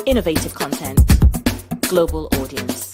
innovative content, global audience.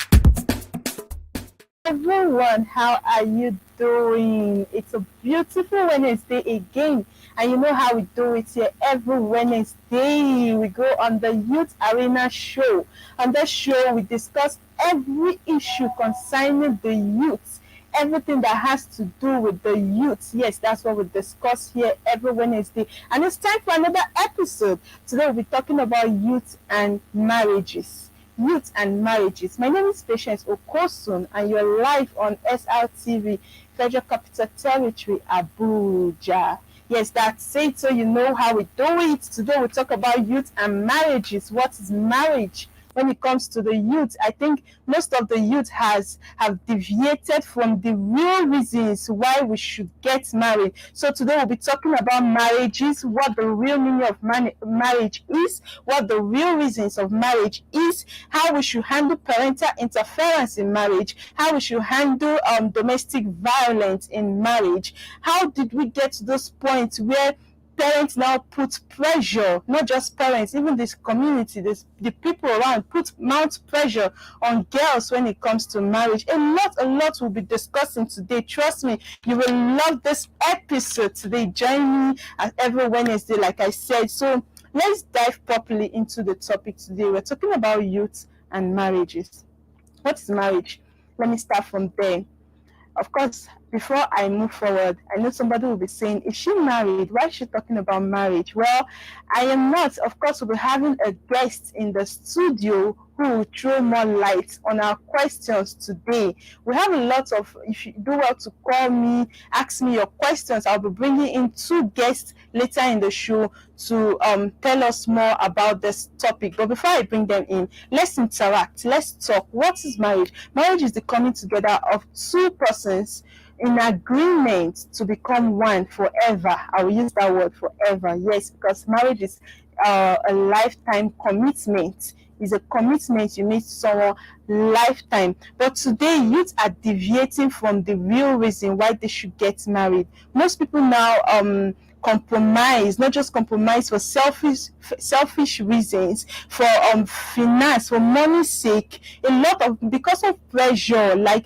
Everyone, how are you doing? It's a beautiful Wednesday again, and you know how we do it here every Wednesday. We go on the Youth Arena show. On the show, we discuss every issue concerning the youth, everything that has to do with the youth. Yes, that's what we discuss here every Wednesday, and it's time for another episode. Today, we'll be talking about youth and marriages. Youth and marriages. My name is Patience Okosun, and you're live on SRTV, Federal Capital Territory, Abuja. Yes, that's it. So you know how we do it. Today we talk about youth and marriages. What is marriage? When it comes to the youth, I think most of the youth have deviated from the real reasons why we should get married. So today we'll be talking about marriages, what the real meaning of marriage is, what the real reasons of marriage is, how we should handle parental interference in marriage, how we should handle domestic violence in marriage. How did we get to those points where parents now put pressure, not just parents, even this community, the people around mount pressure on girls when it comes to marriage. A lot we'll be discussing today. Trust me, you will love this episode today. Join me as every Wednesday, like I said. So let's dive properly into the topic today. We're talking about youth and marriages. What is marriage? Let me start from there. Of course, before I move forward, I know somebody will be saying, is she married? Why is she talking about marriage? Well, I am not. Of course, we'll be having a guest in the studio who will throw more light on our questions today. We have a lot of, if you do well to call me, ask me your questions. I'll be bringing in two guests later in the show to tell us more about this topic. But before I bring them in, let's interact. Let's talk. What is marriage? Marriage is the coming together of two persons in agreement to become one forever. I will use that word, forever. Yes, because marriage is a lifetime commitment. It's a commitment you make to someone lifetime. But today, youth are deviating from the real reason why they should get married. Most people now compromise, not just compromise for selfish reasons, for finance, for money's sake. A lot of, because of pressure, like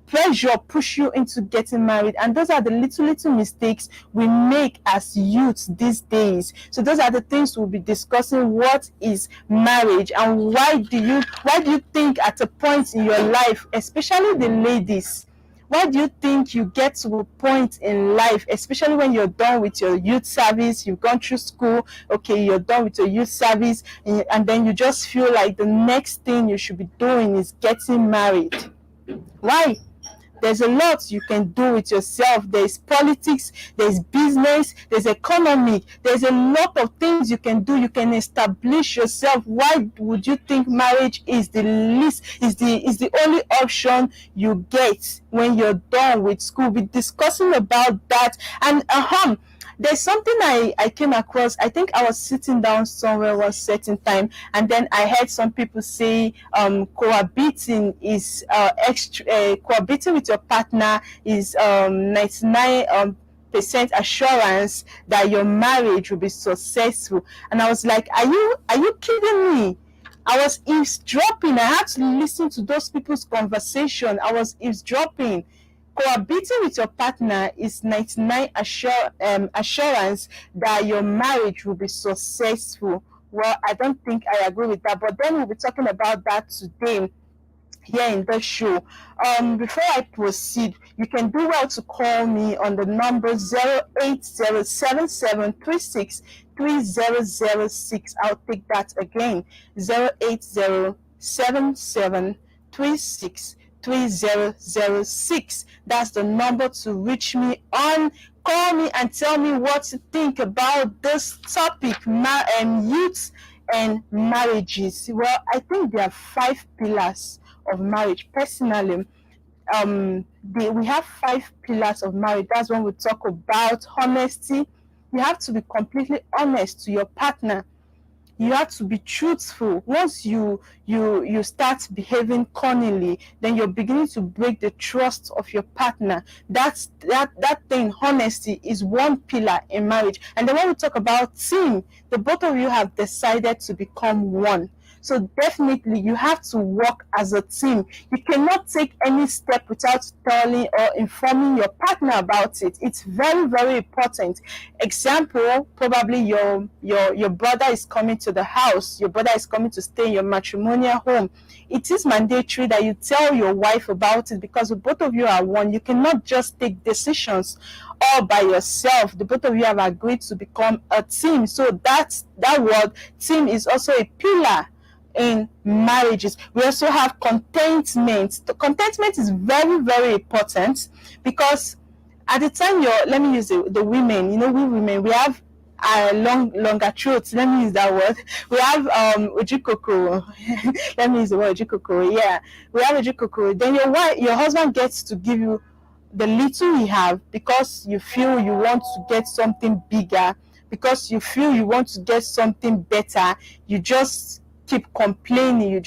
pressure push you into getting married, and those are the little mistakes we make as youths these days. So those are the things we'll be discussing. What is marriage, and why do you think at a point in your life, especially the ladies, why do you think you get to a point in life, especially when you're done with your youth service, you've gone through school, okay, you're done with your youth service, and then you just feel like the next thing you should be doing is getting married? Why? There's a lot you can do with yourself. There's politics, there's business, there's economic, there's a lot of things you can do. You can establish yourself. Why would you think marriage is the only option you get when you're done with school? We're discussing about that. And there's something I came across. I think I was sitting down somewhere one certain time, and then I heard some people say cohabiting is cohabiting with your partner is 99% assurance that your marriage will be successful. And I was like, are you kidding me? I was eavesdropping. I had to listen to those people's conversation. I was eavesdropping. Cohabiting with your partner is 99 assurance that your marriage will be successful. Well, I don't think I agree with that, but then we'll be talking about that today here in the show. Before I proceed, you can do well to call me on the number 08077363006. I'll take that again, 08077363006. That's the number to reach me on. Call me and tell me what you think about this topic, youth and marriages. Well, I think there are 5 pillars of marriage. Personally, we have 5 pillars of marriage. That's when we talk about honesty. You have to be completely honest to your partner. You have to be truthful. Once you start behaving cunningly, then you're beginning to break the trust of your partner. That thing, honesty, is one pillar in marriage. And then when we talk about team, the both of you have decided to become one. So definitely you have to work as a team. You cannot take any step without telling or informing your partner about it. It's very, very important. Example, probably your brother is coming to the house, your brother is coming to stay in your matrimonial home. It is mandatory that you tell your wife about it, because both of you are one. You cannot just take decisions all by yourself. The both of you have agreed to become a team. So that word team is also a pillar in marriages. We also have contentment. The contentment is very, very important, because at the time let me use the women, we women, we have longer throats. Let me use that word. We have ojikoko. Let me use the word ojikoko. Yeah, we have ojikoko. Then your husband gets to give you the little you have, because you feel you want to get something bigger, because you feel you want to get something better. You just keep complaining,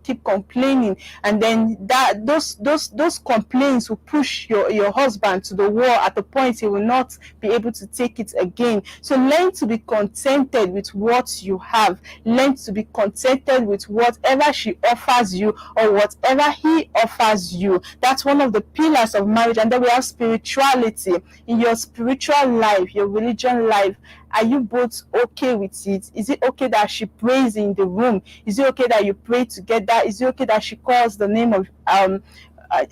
keep complaining, and then those complaints will push your husband to the wall. At the point he will not be able to take it again. So learn to be contented with what you have. Learn to be contented with whatever she offers you or whatever he offers you. That's one of the pillars of marriage. And then we have spirituality. In your spiritual life, your religion life, are you both okay with it? Is it okay that she prays in the room? Is it okay that you pray together? Is it okay that she calls the name of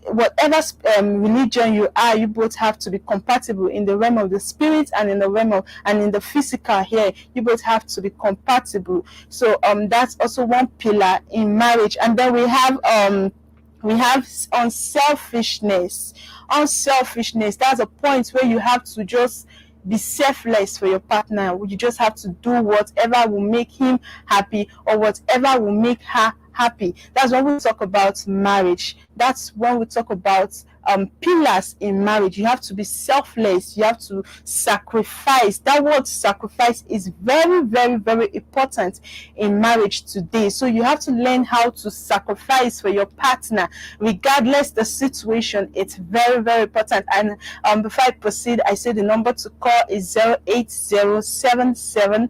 whatever religion you are? You both have to be compatible in the realm of the spirit and in the realm of and in the physical here. You both have to be compatible. So that's also one pillar in marriage. And then we have unselfishness. That's a point where you have to just be selfless for your partner. You just have to do whatever will make him happy or whatever will make her happy. That's when we talk about marriage. That's when we talk about pillars in marriage. You have to be selfless. You have to sacrifice. That word sacrifice is very, very, very important in marriage today. So you have to learn how to sacrifice for your partner, regardless the situation. It's very, very important. And before I proceed, I say the number to call is 08077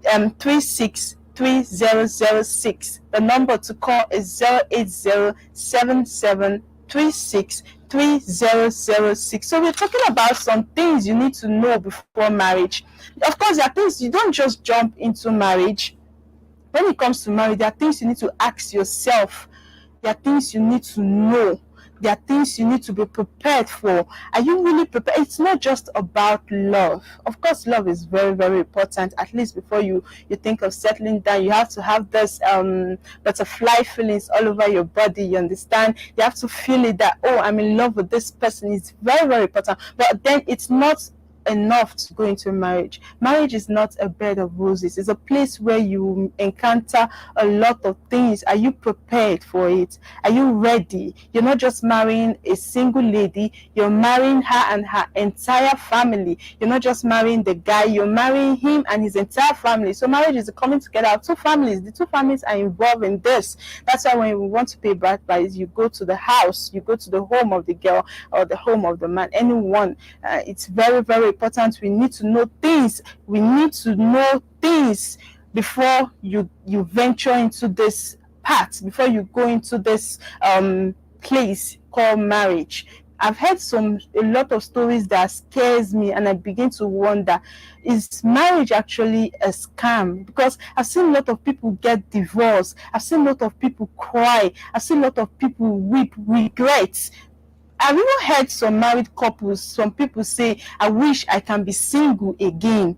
363006. The number to call is 08077 363006. So we're talking about some things you need to know before marriage. Of course, there are things you don't just jump into marriage. When it comes to marriage, there are things you need to ask yourself. There are things you need to know. There are things you need to be prepared for. Are you really prepared? It's not just about love. Of course, love is very, very important. At least before you think of settling down, you have to have this butterfly feelings all over your body. You understand? You have to feel it that, oh, I'm in love with this person. It's very, very important. But then it's not enough to go into marriage. Marriage is not a bed of roses. It's a place where you encounter a lot of things. Are you prepared for it? Are you ready? You're not just marrying a single lady, you're marrying her and her entire family. You're not just marrying the guy, you're marrying him and his entire family. So marriage is the coming together of two families. The two families are involved in this. That's why when you want to pay bride price, you go to the house, you go to the home of the girl or the home of the man, anyone. It's very, very important. We need to know things. We need to know things before you venture into this path, before you go into this place called marriage. I've heard a lot of stories that scares me, and I begin to wonder, is marriage actually a scam? Because I've seen a lot of people get divorced. I've seen a lot of people cry. I've seen a lot of people weep regrets. I've even heard some married couples, some people say, I wish I can be single again.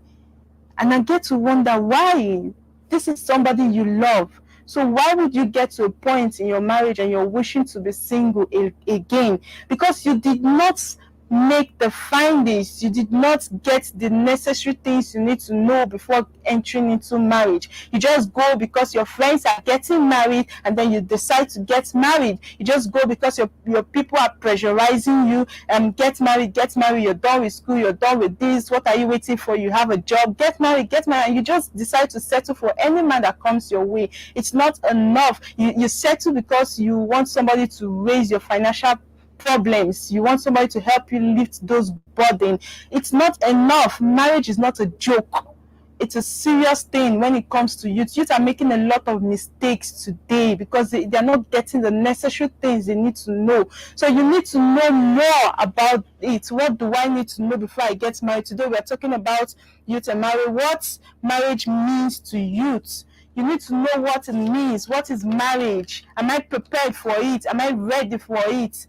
And I get to wonder why. This is somebody you love. So why would you get to a point in your marriage and you're wishing to be single again? Because you did not make the findings, you did not get the necessary things you need to know before entering into marriage. You just go because your friends are getting married and then you decide to get married. You just go because your people are pressurizing you, get married, you're done with school, you're done with this, what are you waiting for? You have a job, get married, and you just decide to settle for any man that comes your way. It's not enough. You settle because you want somebody to raise your financial problems. You want somebody to help you lift those burdens. It's not enough. Marriage is not a joke. it's a serious thing when it comes to youth. Youth are making a lot of mistakes today because they're not getting the necessary things they need to know. So you need to know more about it. What do I need to know before I get married? Today we're talking about youth and marriage. What marriage means to youth. You need to know what it means. What is marriage? Am I prepared for it? Am I ready for it?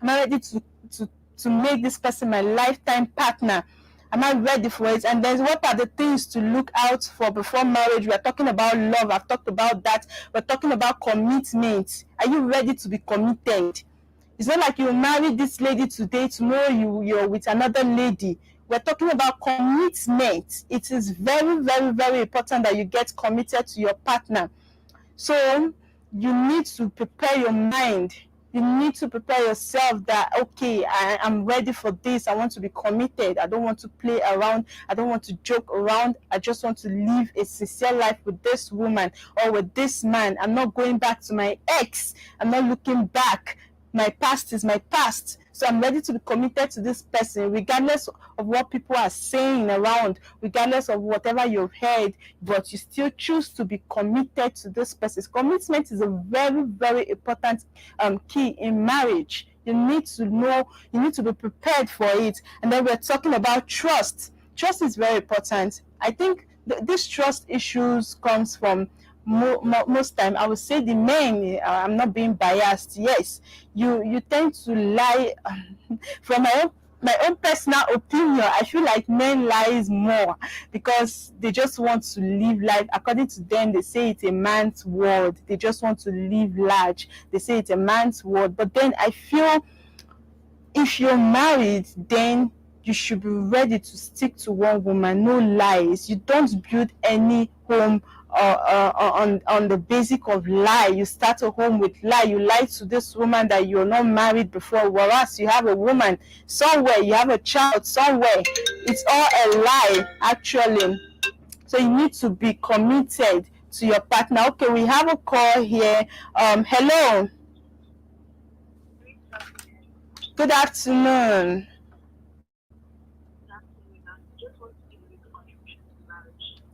Am I ready to make this person my lifetime partner? Am I ready for it? And then what are the things to look out for before marriage? We're talking about love. I've talked about that. We're talking about commitment. Are you ready to be committed? It's not like you marry this lady today, tomorrow you're with another lady. We're talking about commitment. It is very, very, very important that you get committed to your partner. So you need to prepare your mind. You need to prepare yourself that, okay, I'm ready for this. I want to be committed. I don't want to play around. I don't want to joke around. I just want to live a sincere life with this woman or with this man. I'm not going back to my ex. I'm not looking back. My past is my past. So I'm ready to be committed to this person, regardless of what people are saying around, regardless of whatever you've heard, but you still choose to be committed to this person. Commitment is a very, very important key in marriage. You need to know, you need to be prepared for it. And then we're talking about trust. Trust is very important. I think this trust issues comes from most time. I would say the men, I'm not being biased, yes, you tend to lie. From my own personal opinion, I feel like men lies more because they just want to live life according to them. They say it's a man's world. They just want to live large. They say it's a man's world. But then I feel if you're married, then you should be ready to stick to one woman. No lies. You don't build any home on the basic of lie. You start a home with lie. You lie to this woman that you're not married before, whereas you have a woman somewhere, you have a child somewhere. It's all a lie, actually. So you need to be committed to your partner. Okay, we have a call here. Hello. Good afternoon.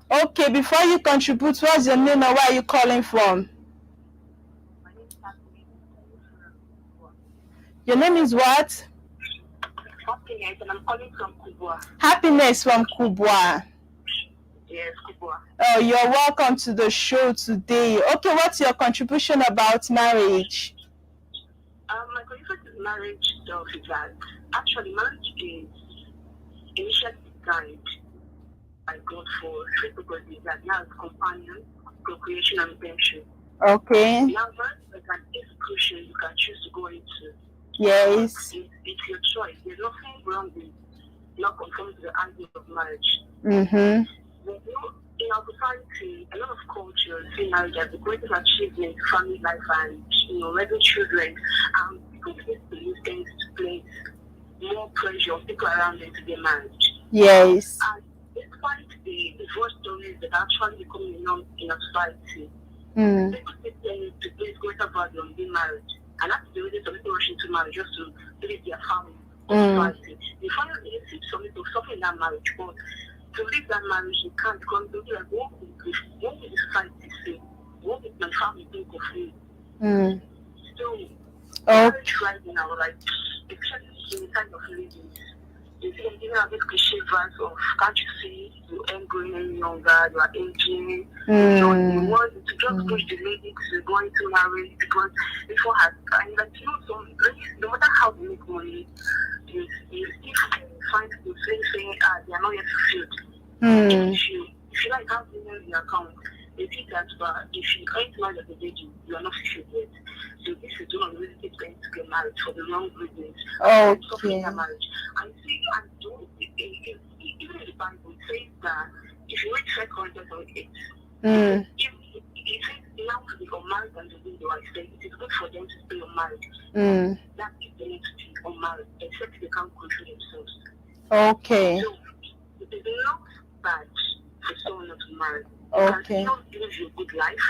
Okay, before you contribute, what's your name and where are you calling from? Your name is what? Happiness, and I'm calling from Kubwa. Happiness from Kubwa. Yes, Kubwa. Oh, you're welcome to the show today. Okay, what's your contribution about marriage? My contribution to marriage stuff is that actually marriage is initially designed by God for three purposes: that now it's companion, procreation, and redemption. Okay. Now, marriage is an institution you can choose to go into. Yes. It's your choice. There's nothing wrong with not conforming to the idea of marriage. Mm-hmm. But, you know, in our society, a lot of cultures see marriage as the greatest achievement, family life, and raising children. People face these things to place more pressure on people around them to get married. Yes. And despite the divorce stories that are actually becoming a norm in our society, people tend to place greater value on being married. And that's the reason some people rush into marriage just to live their family society. The final is some people suffer in that marriage, but to live that marriage you can't, because they'll be like, what will the society say? What will my family think of me? So marriage right now, like, especially in the kind of ladies, you have this cliche verse of, can't you see, you ain't growing any younger, you are aging. So you want to just push the lady to go into marriage because before her, and like, no matter how they make money, you still find people saying, they are not yet fulfilled. If you like have millions in your account, they think that if you can't marry as a lady, you are not fulfilled yet. So this is one of the reasons people to get married for the wrong reasons. Okay. Marriage. And see, even in the Bible, it says that if you read 1 Corinthians 8, it says now to be unmarried and to be I say it is good for them to stay unmarried. That is the need to be unmarried, except they can't control themselves. Okay. So it is not bad for someone not to marry. Okay. You can still live your good life.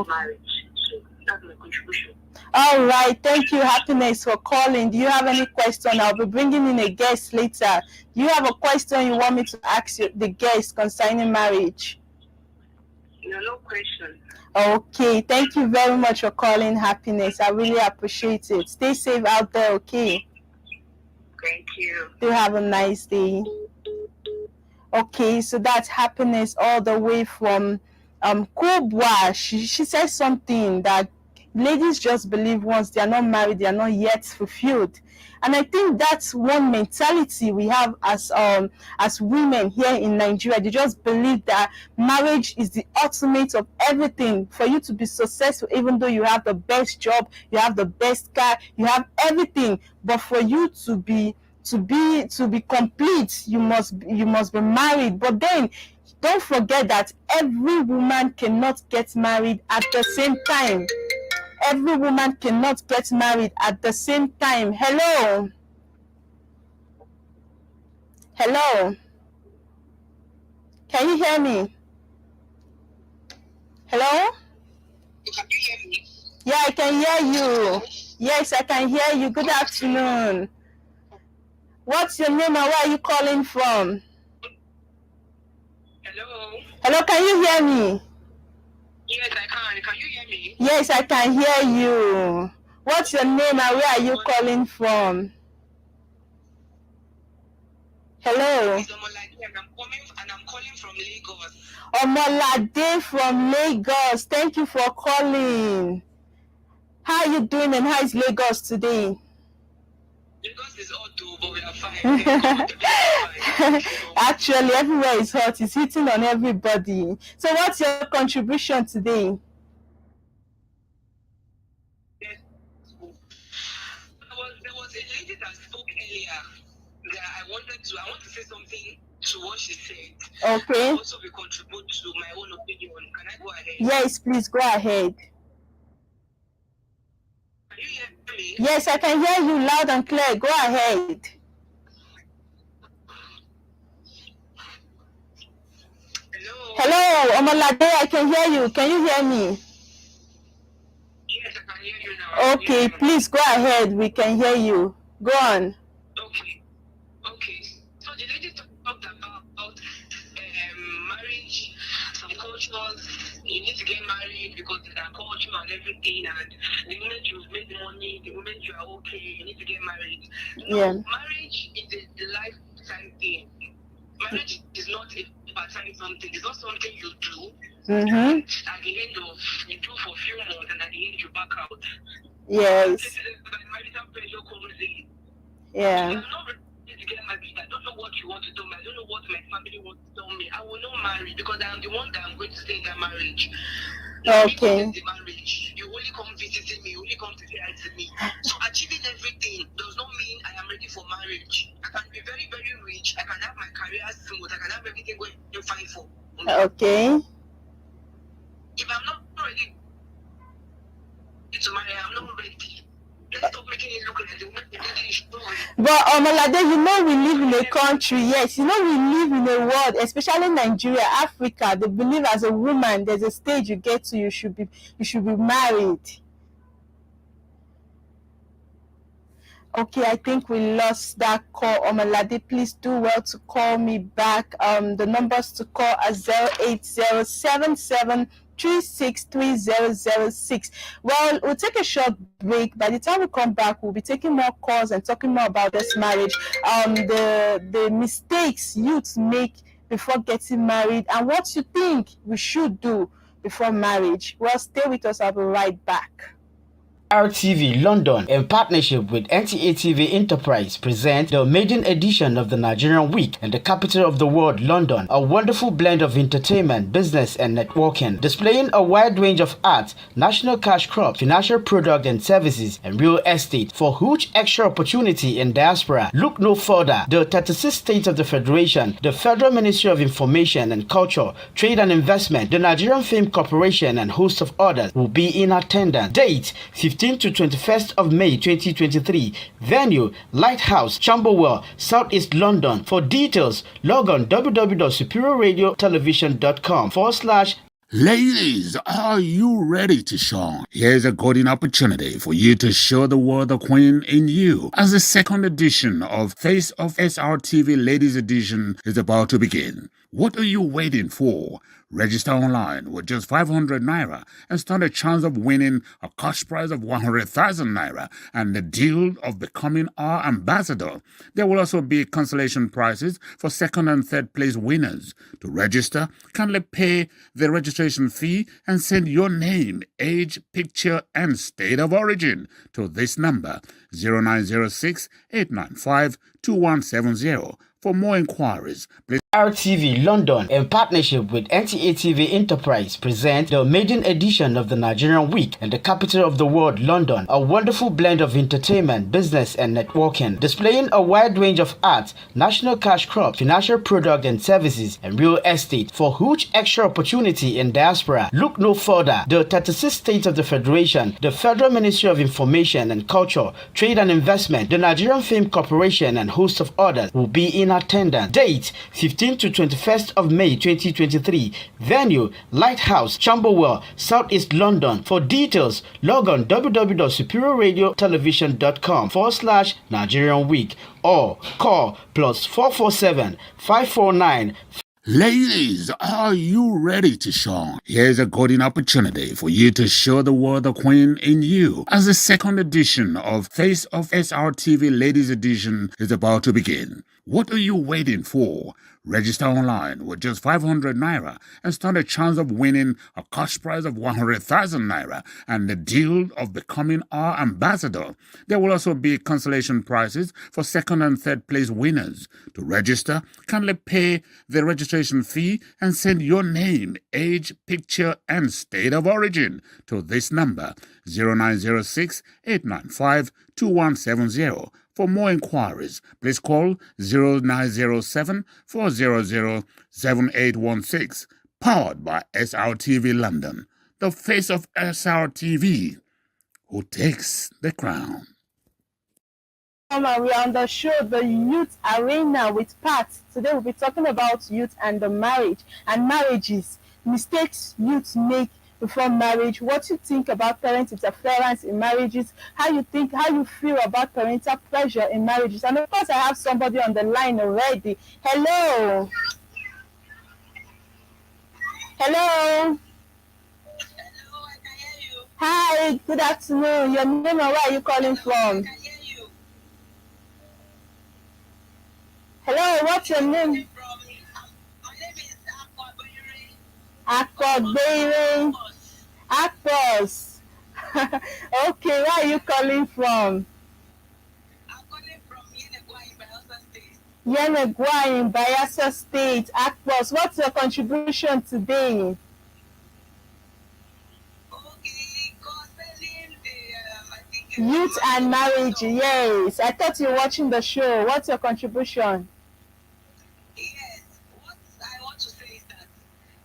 Marriage. So that's my contribution. All right. Thank you, Happiness, for calling. Do you have any question? I'll be bringing in a guest later. Do you have a question you want me to ask the guest concerning marriage? No question. Okay. Thank you very much for calling, Happiness. I really appreciate it. Stay safe out there, okay? Thank you. Do have a nice day. Okay, so that's Happiness all the way from Kubwa. She says something that ladies just believe once they are not married, they are not yet fulfilled. And I think that's one mentality we have as women here in Nigeria. They just believe that marriage is the ultimate of everything. For you to be successful, even though you have the best job, you have the best car, you have everything, but for you to be complete, you must be married. But then don't forget that every woman cannot get married at the same time. Every woman cannot get married at the same time. Hello. Can you hear me? Hello. Can you hear me? Yeah, I can hear you. Yes, I can hear you. Good afternoon. What's your name and where are you calling from? Hello, can you hear me? Yes, I can. Can you hear me? Yes, I can hear you. What's your name and where are you calling from? Hello. It's Omolade, and I'm calling from Lagos. Omolade from Lagos. Thank you for calling. How are you doing and how is Lagos today? Lagos is hot too, but we are fine. Actually, everywhere is hot. It's hitting on everybody. So what's your contribution today? Yes. There was a lady that spoke earlier that I want to say something to what she said. Okay. Also, we contribute to my own opinion. Can I go ahead? Yes, please go ahead. Can you hear me? Yes, I can hear you loud and clear. Go ahead. Hello, Omolade, I can hear you. Can you hear me? Yes, I can hear you now. Okay, please go ahead. We can hear you. Go on. Okay. So the lady talked about marriage, some cultures. You need to get married because there's a culture and everything. And the moment you've made money, the moment you are okay, you need to get married. No, Yeah. marriage is a lifetime thing. Marriage is not a part-time something. It's not something you do. Mm-hmm. At the end of, you do for a few months and at the end you back out. Yes. Marital pressure comes in. Yeah. I'm not ready to get married. I don't know what you want to tell me. I don't know what my family wants to tell me. I will not marry because I'm the one that I'm going to stay in that marriage. Okay. The marriage. You only come visiting me. You only come to say hi to me. So achieving everything does not mean I am ready for marriage. I can be very, very rich. I can have my career smooth. I can have everything going fine for me. Okay. If I'm not ready to marry, I'm not ready. Let's stop making it look like the woman is doing. But Omolade, you know we live in a country, yes, you know we live in a world, especially Nigeria, Africa, they believe as a woman, there's a stage you get to, you should be married. Okay, I think we lost that call. Omolade, please do well to call me back. The numbers to call are 08077363006. Well, we'll take a short break. By the time we come back, we'll be taking more calls and talking more about this marriage. The mistakes youths make before getting married and what you think we should do before marriage. Well, stay with us. I'll be right back. RTV London, in partnership with NTA TV Enterprise, present the maiden edition of the Nigerian Week in the capital of the world, London. A wonderful blend of entertainment, business, and networking, displaying a wide range of art, national cash crop, financial product and services, and real estate. For huge extra opportunity in diaspora, look no further. The 36 states of the Federation, the Federal Ministry of Information and Culture, Trade and Investment, the Nigerian Film Corporation, and host of others will be in attendance. Date 15 to 21st of May 2023. Venue Lighthouse, Camberwell, Southeast London. For details, log on www.superiorradiotelevision.com/ Ladies, are you ready to shine? Here's a golden opportunity for you to show the world the queen in you, as the second edition of Face of SRTV Ladies Edition is about to begin. What are you waiting for? Register online with just 500 naira and stand a chance of winning a cash prize of 100,000 naira and the deal of becoming our ambassador. There will also be consolation prizes for second and third place winners. To register, kindly pay the registration fee and send your name, age, picture, and state of origin to this number 0906 895 2170. For more inquiries, please. RTV London, in partnership with NTA TV Enterprise, present the maiden edition of the Nigerian Week in the capital of the world, London. A wonderful blend of entertainment, business, and networking, displaying a wide range of art, national cash crops, financial product and services, and real estate. For huge extra opportunity in diaspora, look no further. The 36 states of the Federation, the Federal Ministry of Information and Culture, Trade and Investment, the Nigerian Film Corporation, and host of others will be in attendance. Date 15 to 21st of May 2023. Venue Lighthouse, Camberwell, Southeast London. For details, log on www.superiorradiotelevision.com/Nigerian Week or call +447 549. Ladies, are you ready to shine? Here's a golden opportunity for you to show the world the queen in you, as the second edition of Face of SRTV Ladies Edition is about to begin. What are you waiting for? Register online with just 500 naira and stand a chance of winning a cash prize of 100,000 naira and the deal of becoming our ambassador. There will also be consolation prizes for second and third place winners. To register, kindly pay the registration fee and send your name, age, picture, and state of origin to this number 0906 895 2170. For more inquiries, please call 0907 400 7816. Powered by SRTV London, the face of SRTV, who takes the crown. We are on the show, the Youth Arena with Pat. Today we'll be talking about youth and the marriage and marriages, mistakes youth make before marriage, what you think about parent interference in marriages, how you feel about parental pressure in marriages. And of course, I have somebody on the line already. Hello. Hello. Hello, I can hear you. Hi, good afternoon. Your name and where are you calling from? I can hear you. Hello, what's your name? My name is Akwabeire. Akpos. Okay, where are you calling from? I'm calling from Yenegua in Bayelsa State. Yenegua in Bayelsa State. Akpos, what's your contribution today? Okay, concerning the, I think... Youth and marriage, yes. I thought you were watching the show. What's your contribution? Yes, what I want to say is that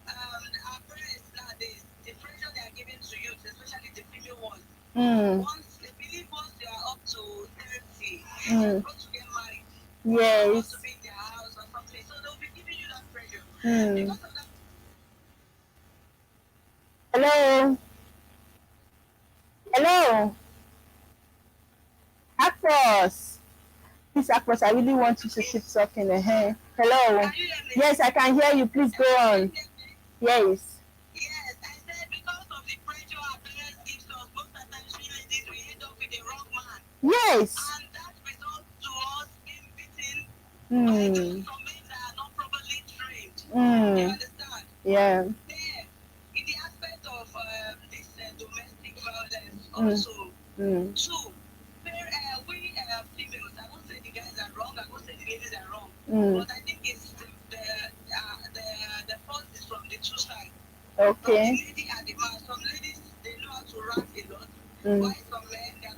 our parents nowadays, the pressure they are giving to youth, especially the female ones, once they believe once they are up to 30, they're going to get married. Yes. They want to be in their house or something. So they'll be giving you that pressure. Because of that. Hello. Hello. Akros. Please, Akros, I really want you to keep talking. Hello. Can you hear me? Yes, I can hear you. Please go on. Yes. Yes, I said because of the pressure our parents give us, most of the times we ladies, we end up with the wrong man. Yes. And that results to us being beaten by Mm. some men that are not properly trained. Mm. You understand? Yeah. Then, in the aspect of this domestic violence also, too, we females, I won't say the guys are wrong, I won't say the ladies are wrong, but I think it's the fault is from the two sides. Okay. From the lady and the man. Some ladies, they know how to rant a lot, while some men, they're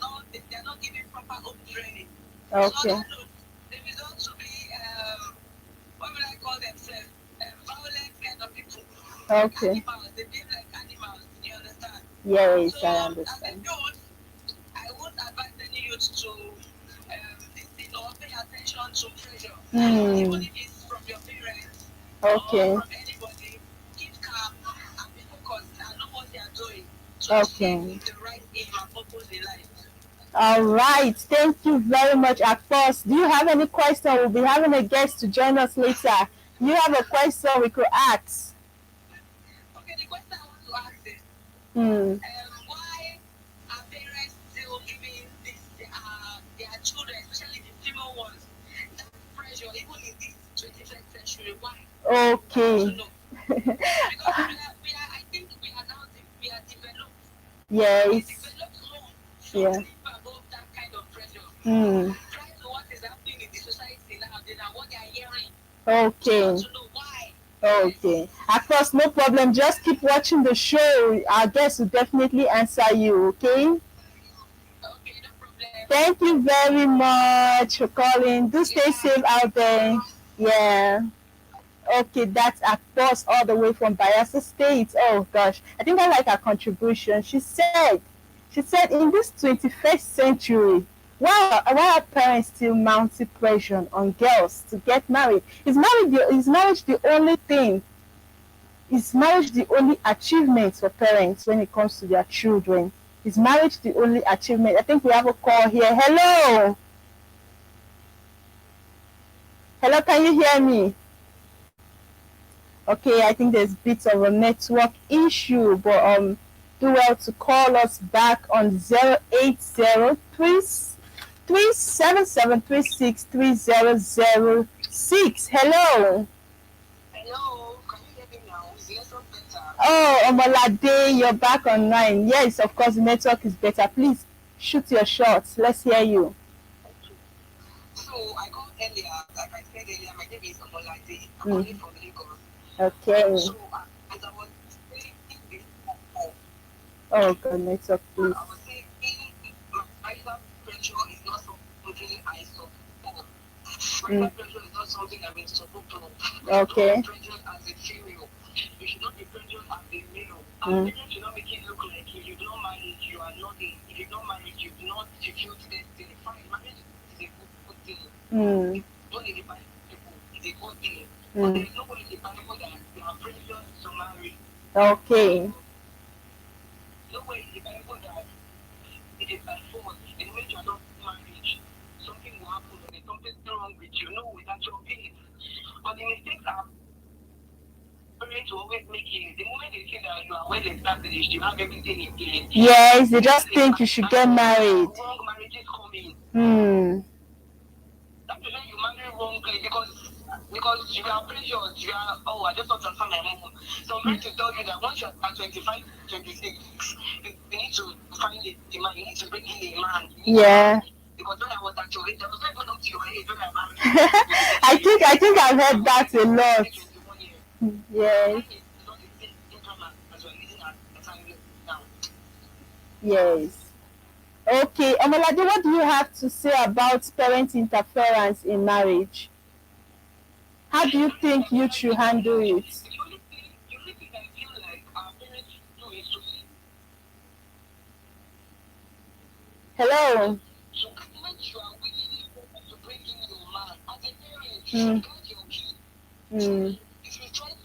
not giving proper home training. Okay. So that note, they result to be, what will I call themselves? Violent kind of people. Okay. Animals, they behave like animals, you understand? Yes, So, I as a understand. youth, I would advise any youth to listen or pay attention to pressure. Even if it's from your parents Okay. or from anybody, keep calm and be focused Okay. The right aim and purpose in life. All right. Thank you very much, Akpos. Do you have any question? We'll be having a guest to join us later. You have a question we could ask? Okay, the question I want to ask is, why are parents still giving their children, especially the female ones, that pressure, even in this 21st century? Why? Okay. Because I think we are developed. Yes. We developed more. Yeah. Above that kind of pressure. Try to what is happening in the society now, what they are hearing. Okay. To know why. Okay. Of course, no problem. Just keep watching the show. Our guest will definitely answer you, okay? Okay, no problem. Thank you very much for calling. Do stay safe out there. Yeah. Okay, that's Akpos all the way from Bayelsa State. Oh gosh, I think I like her contribution. She said in this 21st century, why are parents still mounting pressure on girls to get married? Is marriage the only thing? Is marriage the only achievement for parents when it comes to their children? Is marriage the only achievement? I think we have a call here. Hello. Hello, can you hear me? Okay, I think there's bits of a network issue, but do well to call us back on 080-377-36-3006. Hello. Hello, can you hear me now? Is the network better? Oh, Omolade, you're back online. Yes, of course, the network is better. Please shoot your shots. Let's hear you. So I called earlier, like I said earlier, my name is Omolade. I'm calling from Lagos. Okay. So as I was saying before, oh, good network, please. I was saying marital pressure is not something I support. Marital pressure is not something I'm in support of. Okay. Pressure as a female. You should not be pressured as a male. Parents should not make it look like if you don't marry, you are nothing. If you don't marry, you do not fulfill destiny. Fine, marriage is a good thing. Don't need to buy people. It's a good thing. But there is no way in the Bible that you are pressured to marry. Okay. No way in the Bible that it is by force. In which you are not married, something will happen and there's something wrong with you. No, without your pain. But the mistakes are parents will always make it. The moment they see that you are well established, you have everything in place. Yes, they just think you should get married. Wrong marriages coming. That's when you marry wrongly because you are pressured, I just want to find my mom. So I'm going to tell you that once you're at 25, 26, you need to find a man, you need to bring in a man. Yeah. Because when I was at your age, I was not even up to your age when I married. I think I've heard that a lot. Yes. Yes. Okay, Omolade, what do you have to say about parent interference in marriage? How do you think you should handle it? The only thing I feel like our parents should do is to Hello. so when you are willing to bring in your man, as a parent, you should guide your kid. If you try to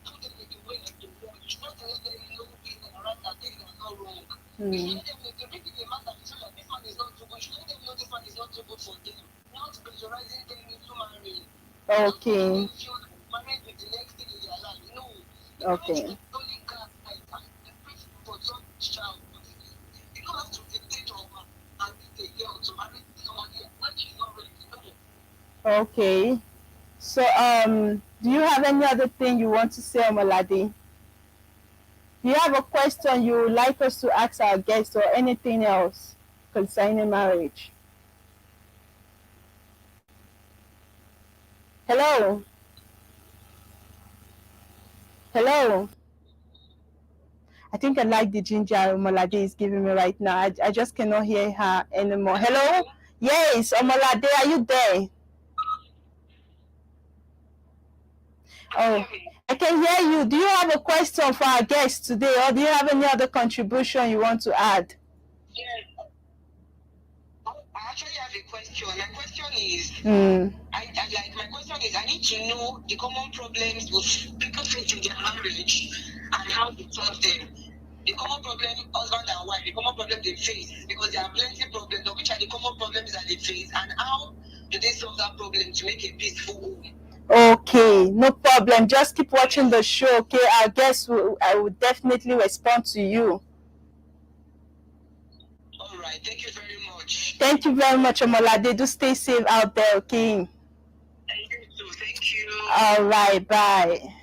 put them in the way that you want, you should not let them know things that are right and things that are not wrong. You should let them know, if they bring in a man that you feel like this one is not too good, you should let them know this one is not too good for them. Not pressurizing them into marrying. Okay. Marriage with the next thing in their life. No. Okay. Only God and pray for some child. You don't have to dictate your man and be a girl to marry someone here when she's not ready to know. Okay. So do you have any other thing you want to say, Omolade? Do you have a question you would like us to ask our guests or anything else concerning marriage? Hello? Hello? I think I like the ginger Omolade is giving me right now. I just cannot hear her anymore. Hello? Yes, Omolade, are you there? Oh, I can hear you. Do you have a question for our guests today, or do you have any other contribution you want to add? Yes. I actually have a question. My question is, my question is, I need to know the common problems with people face in their marriage and how to solve them. The common problem, husband and wife, the common problem they face, because there are plenty of problems, of which are the common problems that they face, and how do they solve that problem to make a peaceful home? Okay, no problem. Just keep watching the show, okay? I guess I will definitely respond to you. All right, thank you very much. Thank you very much, Omolade. Do stay safe out there, okay? And you too, thank you. All right, bye.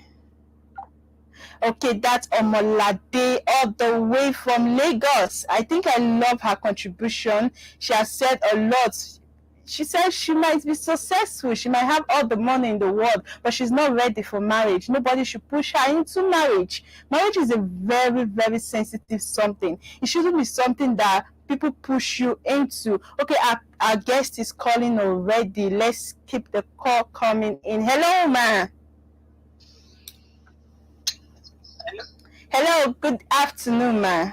Okay, that's Omolade all the way from Lagos. I think I love her contribution. She has said a lot. She says she might be successful. She might have all the money in the world, but she's not ready for marriage. Nobody should push her into marriage. Marriage is a very, very sensitive something. It shouldn't be something that people push you into. Okay, our guest is calling already. Let's keep the call coming in. Hello, ma. Hello, good afternoon, ma.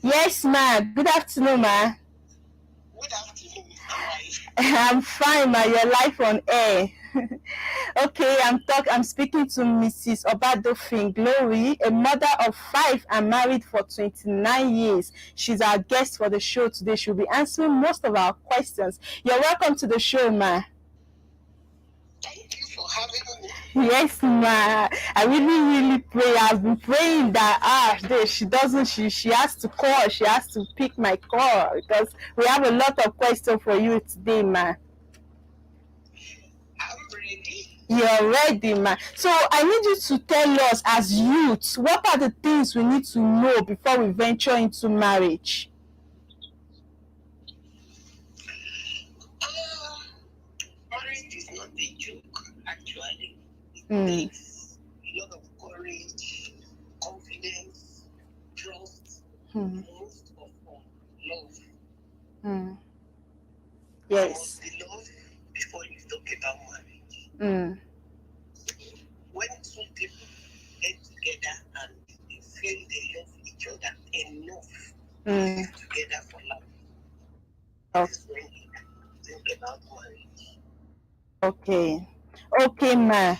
Yes, ma. Good afternoon, ma. Good afternoon. How are you? I'm fine, ma. You're live on air. Okay, I'm speaking to Mrs. Obadofin Glory, a mother of 5 and married for 29 years. She's our guest for the show today. She'll be answering most of our questions. You're welcome to the show, ma. Thank you for having me. Yes, ma. I really pray. I've been praying that she has to call. She has to pick my call because we have a lot of questions for you today, ma. I'm ready. You're ready, ma. So I need you to tell us, as youths, what are the things we need to know before we venture into marriage? Marriage is not a joke, actually. It Mm. takes a lot of courage, confidence, trust, Mm. most of all, love. Mm. There Yes. must be love before you talk about marriage. Mm. When two people get together and they feel they love each other enough to Mm. live together for life, Okay. that's when you think about marriage. Okay, ma.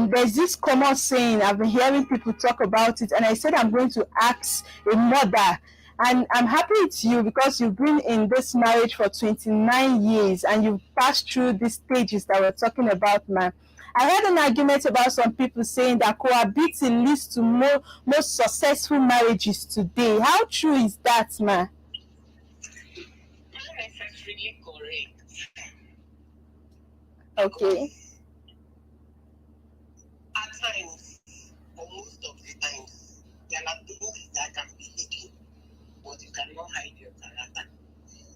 There's this common saying, I've been hearing people talk about it, and I said I'm going to ask a mother. And I'm happy it's you because you've been in this marriage for 29 years and you've passed through these stages that we're talking about, ma. I heard an argument about some people saying that cohabiting leads to most successful marriages today. How true is that, ma? Not necessarily correct. Okay. At times, or most of the times, there are things that can be hidden, but you cannot hide your character.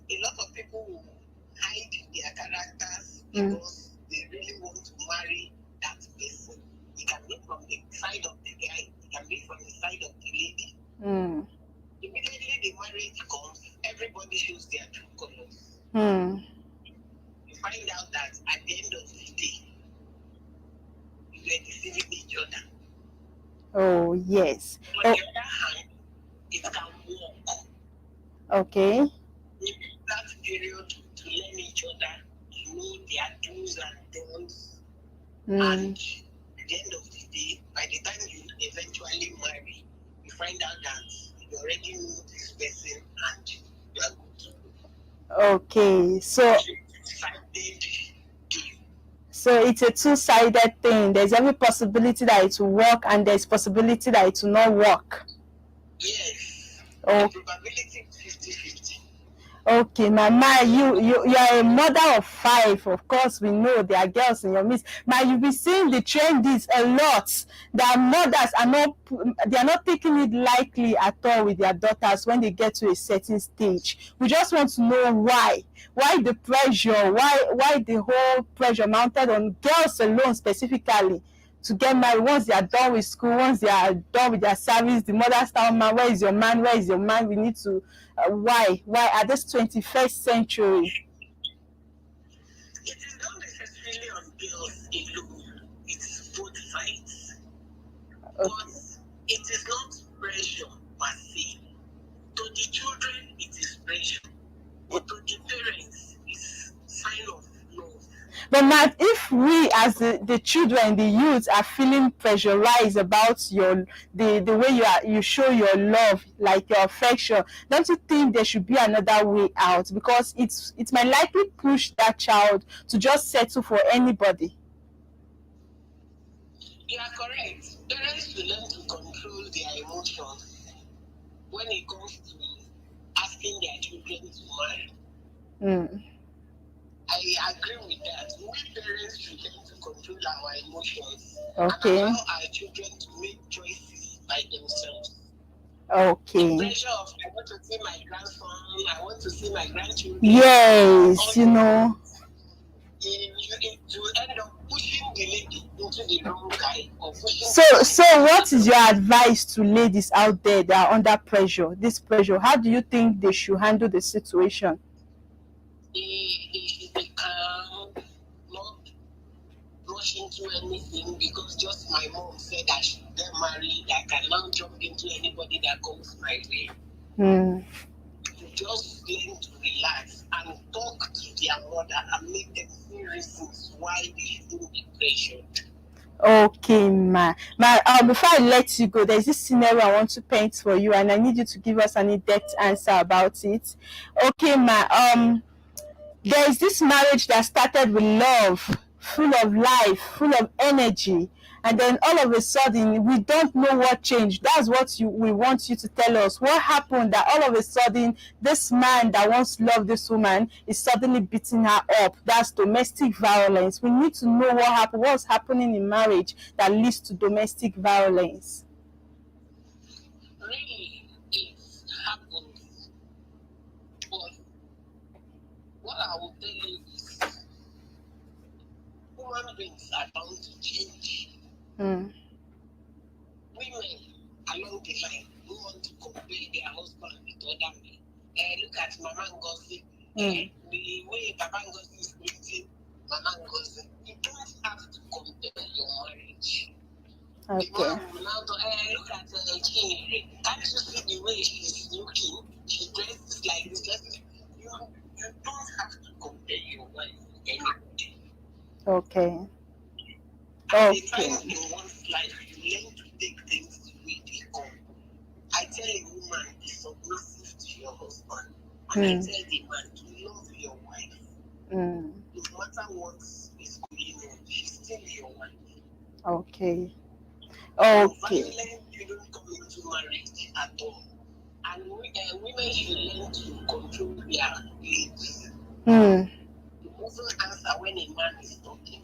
A lot of people will hide their characters because they really want to marry that person. It can be from the side of the guy, it can be from the side of the lady. Mm. Immediately the marriage comes, everybody shows their true colors. Mm. You find out that at the end of the day, you are deceiving each other. Oh, yes. On the other hand, it can work. Okay. You need that period to learn each other, to know their do's and don'ts. And at the end of the day, by the time you eventually marry, you find out that you already know this person and you are good to go. Okay. So it's a two-sided thing. There's every possibility that it will work and there's possibility that it will not work. Yes. Oh. The probability is 50-50. Okay, Mama, you are a mother of 5. Of course, we know there are girls in your midst. Ma, you'll be seeing the trend is a lot. That mothers are not taking it lightly at all with their daughters when they get to a certain stage. We just want to know why. Why the pressure? Why the whole pressure mounted on girls alone specifically to get married? Once they are done with school, once they are done with their service, the mothers start, man, where is your man? Where is your man? We need to. Why at this 21st century? It is not necessarily on girls alone. It's both sides. Okay. But it is not pressure per se. To the children, it is pressure. But to the parents, it's sign of love. But Matt, if we as the children, the youth, are feeling pressurized about the way you show your love, like your affection, don't you think there should be another way out? Because it might likely push that child to just settle for anybody. You are correct. Parents should learn to control their emotions when it comes to asking their children to marry. I agree with that. We parents should learn to control our emotions and allow our children to make choices by themselves. Okay. The pressure of I want to see my grandson, I want to see my grandchildren. Yes, you know. To end up pushing the lady into the wrong guy or pushing. So what is your advice to ladies out there that are under pressure? This pressure, how do you think they should handle the situation? They should be calm, not rush into anything, because just my mom said I should get married. I can now jump into anybody that comes my way. Just learn to relax and talk to their mother and make them see reasons why they shouldn't be pressured. Okay, ma. Before I let you go, there's this scenario I want to paint for you, and I need you to give us an in-depth answer about it. Okay, ma. There is this marriage that started with love, full of life, full of energy, and then all of a sudden we don't know what changed. That's what we want you to tell us. What happened that all of a sudden this man that once loved this woman is suddenly beating her up? That's domestic violence. We need to know what happened, what's happening in marriage that leads to domestic violence. Really, it happens. But what I will tell you is, human beings are bound to change. Women along the line who want to compare their husband with other men. Look at Mama Ngozi. The way Papa Ngozi is treating Mama Ngozi. You don't have to compare your marriage. Okay. The man will now look at Chinyere. Can't you see the way she's looking? She dresses like this. You don't have to compare your wife with anybody. Okay. At the time in one's life, you learn to take things the way they come. I tell a woman, be submissive to your husband. And I tell the man to love your wife. No matter what is going on, she's still your wife. Okay. Violence, you don't come into marriage at all. And women should learn to control their lips. You also answer when a man is talking.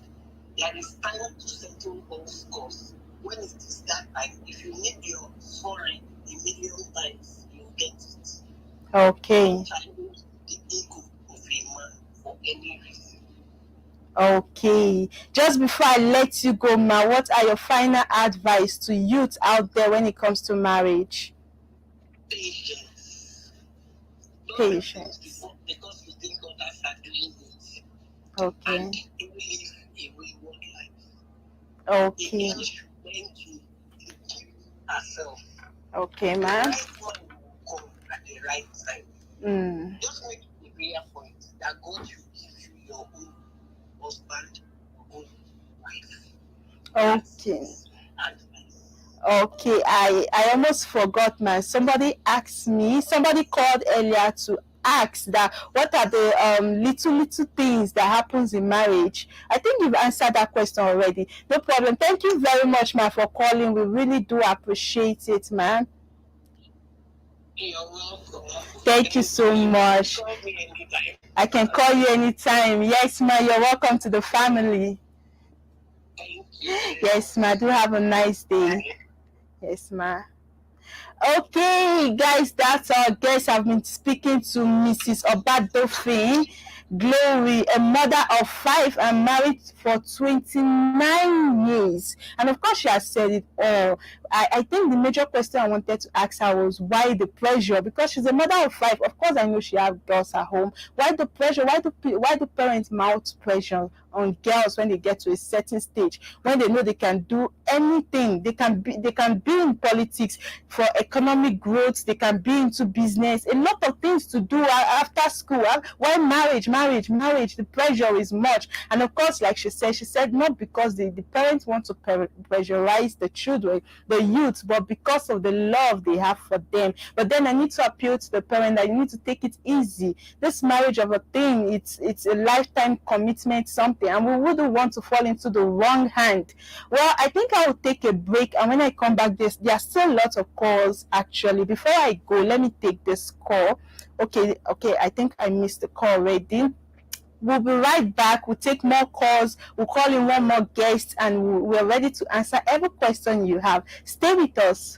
There is time to settle all scores. When it is that time, if you need your sorry a million times, you get it. Okay. Don't challenge the ego of a man for any reason. Okay. Just before I let you go, ma, what are your final advice to youth out there when it comes to marriage? Patience. Patience. Because you think others are doing it. Okay. And you live a wayward life. Okay. The should learn to keep herself. Okay, man. The right one will come at the right time. Just make a clear point that God should give you your own husband, your own wife. Okay. Okay, I almost forgot, man. Somebody called earlier to ask that what are the little things that happens in marriage. I think you've answered that question already. No problem. Thank you very much, man, for calling. We really do appreciate it, man. You're welcome. Thank you so much. Call me anytime. I can call you anytime. Yes, ma, you're welcome to the family. Thank you. Yes, ma. Do have a nice day. Yes, ma. Okay, guys, that's our guest. I've been speaking to Mrs. Obadofin Glory, a mother of 5 and married for 29 years. And of course, she has said it all. I think the major question I wanted to ask her was why the pressure? Because she's a mother of 5. Of course, I know she has girls at home. Why the pressure? Why do parents mount pressure on girls when they get to a certain stage, when they know they can do anything. They can be in politics for economic growth. They can be into business. A lot of things to do after school. Why marriage? The pressure is much. And of course, like she said not because the parents want to pressurize the children, the youth, but because of the love they have for them. But then I need to appeal to the parent that you need to take it easy. This marriage of a thing, it's a lifetime commitment, something, and we wouldn't want to fall into the wrong hand. Well, I think I will take a break, and when I come back, there are still lots of calls actually. Before I go, let me take this call. Okay, I think I missed the call already. We'll be right back. We'll take more calls. We'll call in one more guest, and we're ready to answer every question you have. Stay with us.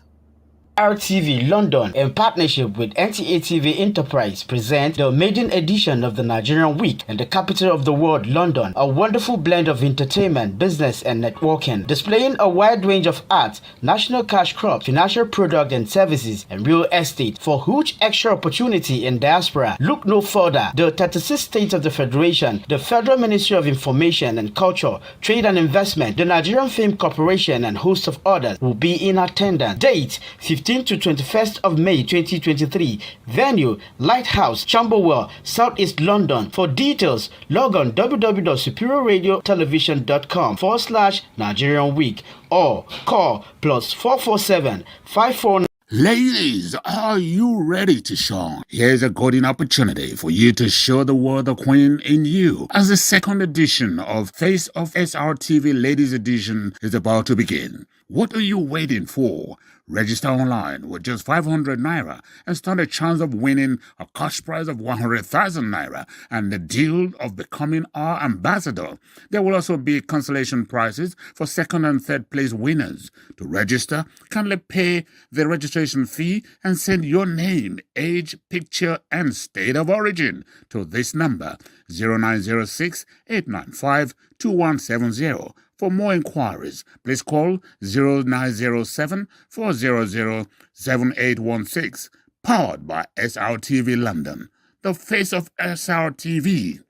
RTV London, in partnership with NTA TV Enterprise, present the maiden edition of the Nigerian Week in the capital of the world, London. A wonderful blend of entertainment, business, and networking, displaying a wide range of arts, national cash crops, financial products and services, and real estate. For huge extra opportunity in diaspora, look no further. The 36 states of the Federation, the Federal Ministry of Information and Culture, Trade and Investment, the Nigerian Film Corporation, and host of others will be in attendance. Date 15 to 21st of May 2023. Venue Lighthouse, Camberwell, Southeast London. For details, log on www.superiorradiotelevision.com/Nigerian Week or call +447 549. Ladies, are you ready to shine? Here's a golden opportunity for you to show the world the queen in you, as the second edition of Face of SRTV Ladies Edition is about to begin. What are you waiting for? Register online with just 500 naira and stand a chance of winning a cash prize of 100,000 naira and the deal of becoming our ambassador. There will also be consolation prizes for second and third place winners. To register, kindly pay the registration fee and send your name, age, picture, and state of origin to this number 0906 895 2170. For more inquiries, please call 0907 400 7816. Powered by SRTV London, the face of SRTV,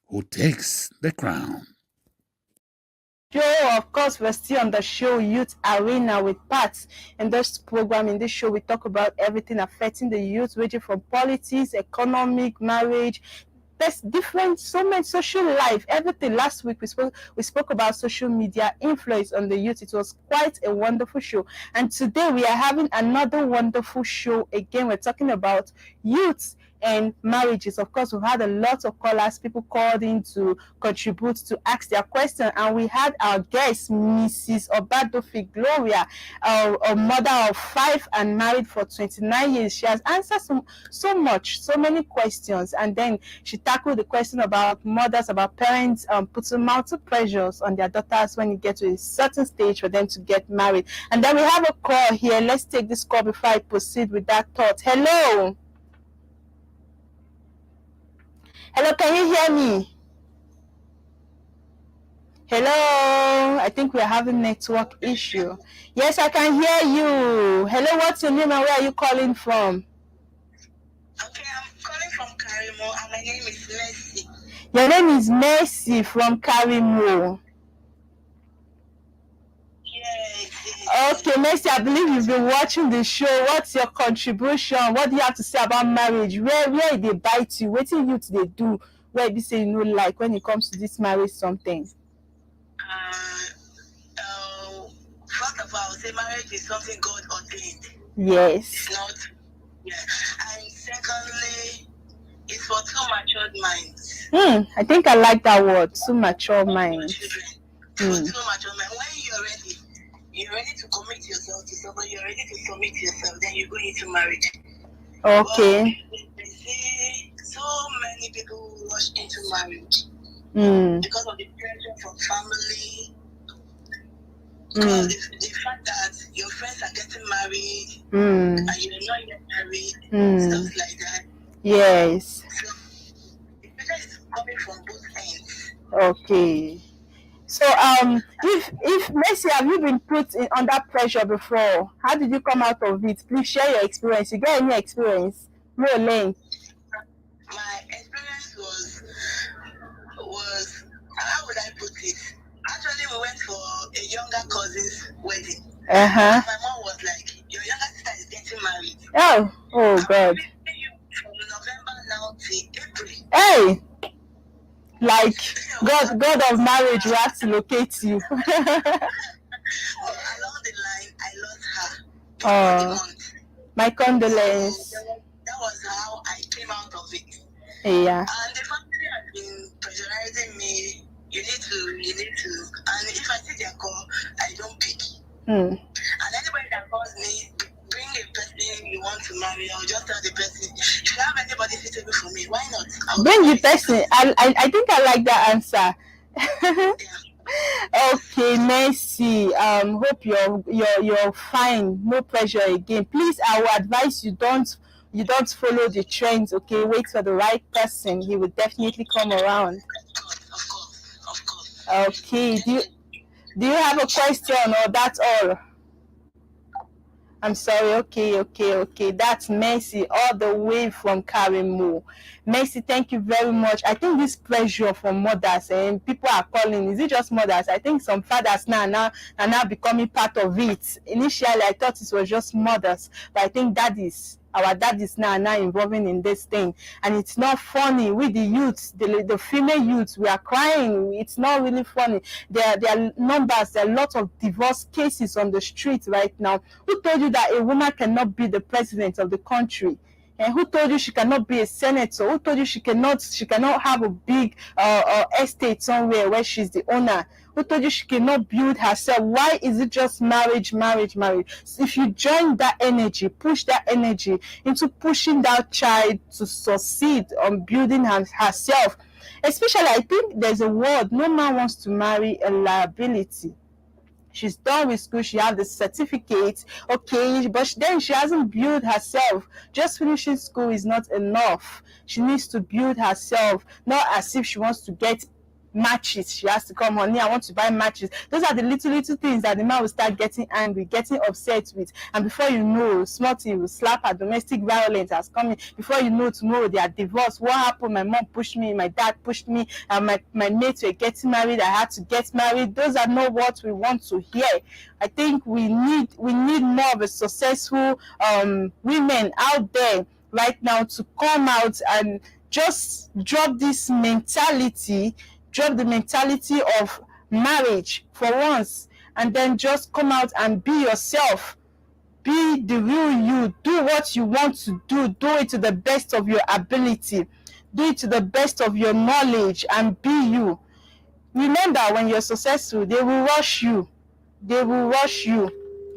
who takes the crown. Of course, we're still on the show Youth Arena with Pat. In this program, in this show, we talk about everything affecting the youth, ranging from politics, economic, marriage. There's different, so much social life, everything. Last week we spoke about social media influence on the youth. It was quite a wonderful show. And today we are having another wonderful show again. We're talking about youth and marriages. Of course, we've had a lot of callers, people called in to contribute, to ask their question, and we had our guest, Mrs. Obadofi Gloria, a mother of 5 and married for 29 years. She has answered so many questions, and then she tackled the question about mothers, about parents putting multiple pressures on their daughters when you get to a certain stage for them to get married. And then we have a call here. Let's take this call before I proceed with that thought. Hello. Hello, can you hear me? Hello, I think we're having network issue. Yes, I can hear you. Hello, what's your name and where are you calling from? Okay, I'm calling from Karimo and my name is Mercy. Your name is Mercy from Karimo. Yes. Okay, Mercy, I believe you've been watching the show. What's your contribution? What do you have to say about marriage? Where they bite you? What youth they do? Where they say like when it comes to this marriage something? First of all, I would say marriage is something God ordained. Yes. It's not. Yeah. And secondly, it's for two matured minds. I think I like that word, two mature minds. For two mature minds. When you're ready to commit yourself to somebody, you're ready to submit yourself, then you go into marriage. Okay. But they see so many people rush into marriage because of the pressure from family. The fact that your friends are getting married and you're not yet married, stuff like that. Yes. So the pressure is coming from both ends. Okay. So if Mercy, have you been put under pressure before? How did you come out of it? Please share your experience. You got any experience? No length. My experience was how would I put it? Actually, we went for a younger cousin's wedding. Uh-huh. My mom was like, your younger sister is getting married. Oh God. From November now to April. Hey, like God of marriage will have to locate you. Well, along the line, I lost her. Before the month. My condolence. So that was how I came out of it. Yeah. And the family has been pressurizing me. You need to. And if I see their call, I don't pick. And anybody that calls me, bring a person you want to marry, I'll just tell the person, if you have anybody suitable for me, why not? Bring the person. I think I like that answer. Okay, Mercy. Hope you're fine. No pressure again. Please, I will advise you don't follow the trends. Okay, wait for the right person. He will definitely come around. Of course. Okay. Do you have a question or that's all? I'm sorry. Okay. That's Mercy all the way from Karimu. Mercy, thank you very much. I think this pressure from mothers and people are calling. Is it just mothers? I think some fathers now are now becoming part of it. Initially, I thought it was just mothers, but I think our daddies now involving in this thing, and it's not funny. With the youths, the female youths, we are crying. It's not really funny. There are numbers. There are lots of divorce cases on the street right now. Who told you that a woman cannot be the president of the country? And who told you she cannot be a senator? Who told you she cannot have a big estate somewhere where she's the owner? Who told you she cannot build herself? Why is it just marriage? So if you join that energy, push that energy into pushing that child to succeed on building herself. Especially, I think there's a word, no man wants to marry a liability. She's done with school, she has the certificate, okay, but then she hasn't built herself. Just finishing school is not enough. She needs to build herself, not as if she wants to get matches. She has to come, honey, I want to buy matches. Those are the little things that the man will start getting angry, getting upset with. And before you know, small thing will slap her. Domestic violence has come in. Before you know, tomorrow they are divorced. What happened? My mom pushed me, my dad pushed me, and my mates were getting married. I had to get married. Those are not what we want to hear. I think we need more of a successful women out there right now to come out and just drop this mentality. Drop the mentality of marriage for once, and then just come out and be yourself. Be the real you. Do what you want to do. Do it to the best of your ability. Do it to the best of your knowledge and be you. Remember, when you're successful, they will rush you.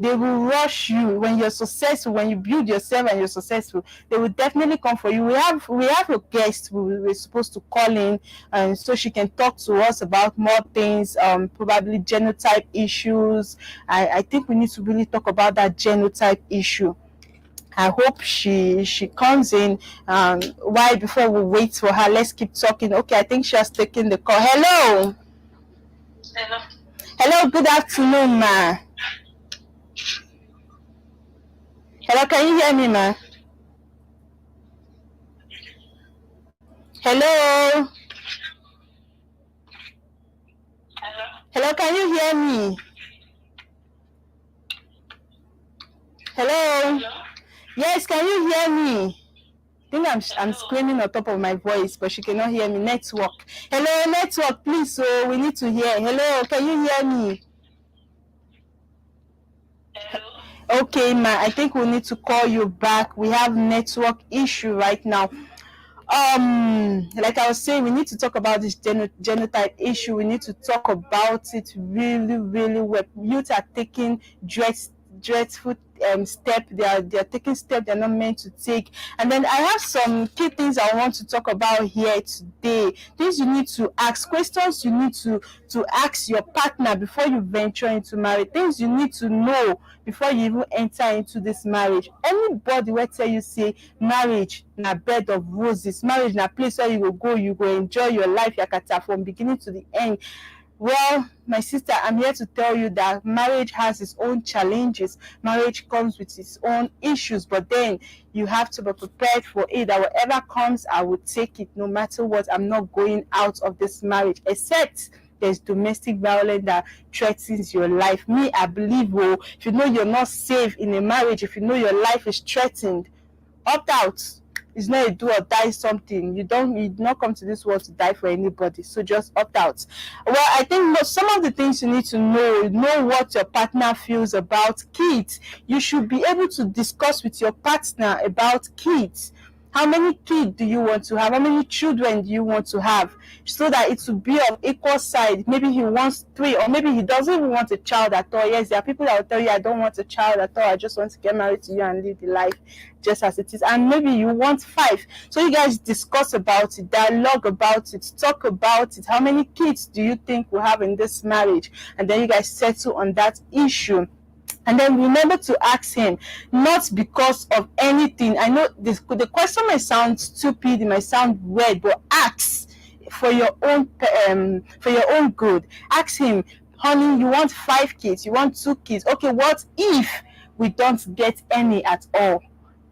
When you're successful, when you build yourself and you're successful, they will definitely come for you. We have a guest we're supposed to call in, and so she can talk to us about more things, probably genotype issues. I think we need to really talk about that genotype issue. I hope she comes in. Why, before we wait for her, let's keep talking. Okay, I think she has taken the call. Hello, good afternoon, ma. Hello, can you hear me, ma? Hello, can you hear me? Hello? Yes, can you hear me? I think I'm screaming on top of my voice, but she cannot hear me. Network. Hello, network, please. So we need to hear. Hello, can you hear me? Hello? Okay, ma, I think we need to call you back. We have network issue right now. Like I was saying, we need to talk about this genotype issue. We need to talk about it really, really well. Youth are taking dreadful step. They are taking steps they're not meant to take. And then I have some key things I want to talk about here today. Things you need to ask, questions you need to ask your partner before you venture into marriage. Things you need to know before you even enter into this marriage. Anybody will tell you say marriage na bed of roses, marriage na place where you go enjoy your life yakata from beginning to the end. Well, my sister, I'm here to tell you that marriage has its own challenges. Marriage comes with its own issues, but then you have to be prepared for it. That whatever comes, I will take it no matter what. I'm not going out of this marriage, except there's domestic violence that threatens your life. Me, I believe, if you know you're not safe in a marriage, if you know your life is threatened, opt out. It's not a do or die something. You did not come to this world to die for anybody, so just opt out. Well, I think some of the things you need to know what your partner feels about kids. You should be able to discuss with your partner about kids. How many kids do you want to have? How many children do you want to have? So that it will be of equal side. Maybe he wants 3, or maybe he doesn't even want a child at all. Yes, there are people that will tell you, I don't want a child at all. I just want to get married to you and live the life just as it is. And maybe you want 5. So you guys discuss about it, dialogue about it, talk about it. How many kids do you think we'll have in this marriage? And then you guys settle on that issue. And then remember to ask him, not because of anything. I know the question might sound stupid, it might sound weird, but ask for your own good. Ask him, honey, you want 5 kids, you want 2 kids. Okay, what if we don't get any at all?